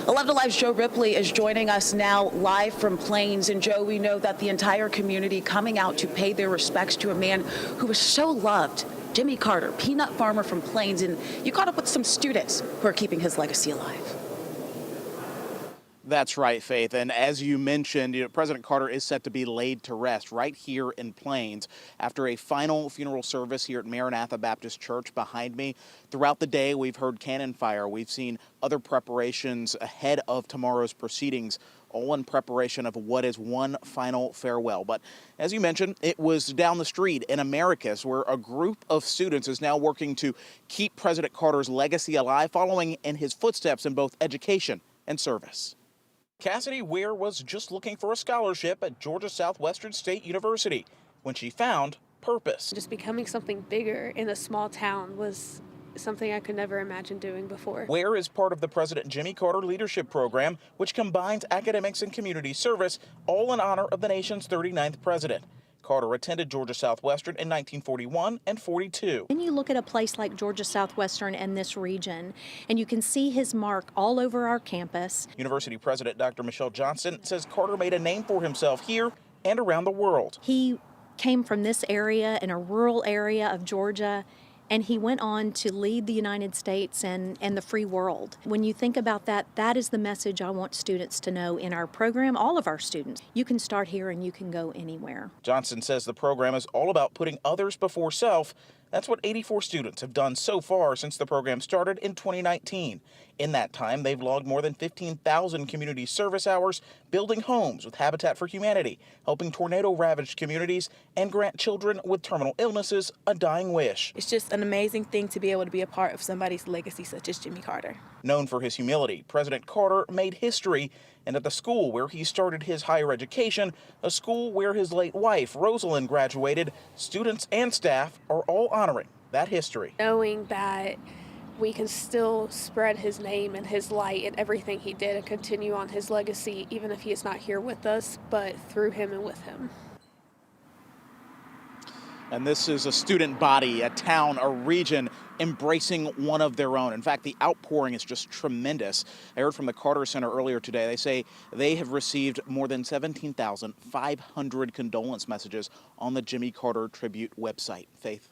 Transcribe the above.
11 Alive's Joe Ripley is joining us now live from Plains. And Joe, we know that the entire community coming out to pay their respects to a man who was so loved, Jimmy Carter, peanut farmer from Plains. And you caught up with some students who are keeping his legacy alive. That's right, Faith. And as you mentioned, President Carter is set to be laid to rest right here in Plains after a final funeral service here at Maranatha Baptist Church behind me. Throughout the day, we've heard cannon fire. We've seen other preparations ahead of tomorrow's proceedings, all in preparation of what is one final farewell. But as you mentioned, it was down the street in Americus where a group of students is now working to keep President Carter's legacy alive, following in his footsteps in both education and service. Cassidy Weir was just looking for a scholarship at Georgia Southwestern State University when she found purpose. Just becoming something bigger in a small town was something I could never imagine doing before. Weir is part of the President Jimmy Carter Leadership Program, which combines academics and community service, all in honor of the nation's 39th president. Carter attended Georgia Southwestern in 1941 and 42. Then you look at a place like Georgia Southwestern and this region, and you can see his mark all over our campus. University President Dr. Michelle Johnson says Carter made a name for himself here and around the world. He came from this area, in a rural area of Georgia, and he went on to lead the United States and the free world. When you think about that, that is the message I want students to know in our program, all of our students. You can start here and you can go anywhere. Johnson says the program is all about putting others before self. That's what 84 students have done so far since the program started in 2019. In that time, they've logged more than 15,000 community service hours, building homes with Habitat for Humanity, helping tornado-ravaged communities, and grant children with terminal illnesses a dying wish. It's just an amazing thing to be able to be a part of somebody's legacy such as Jimmy Carter. Known for his humility, President Carter made history, and at the school where he started his higher education, a school where his late wife, Rosalind, graduated, students and staff are all honoring that history. Knowing that we can still spread his name and his light and everything he did and continue on his legacy, even if he is not here with us, but through him and with him. And this is a student body, a town, a region embracing one of their own. In fact, the outpouring is just tremendous. I heard from the Carter Center earlier today. They say they have received more than 17,500 condolence messages on the Jimmy Carter Tribute website. Faith.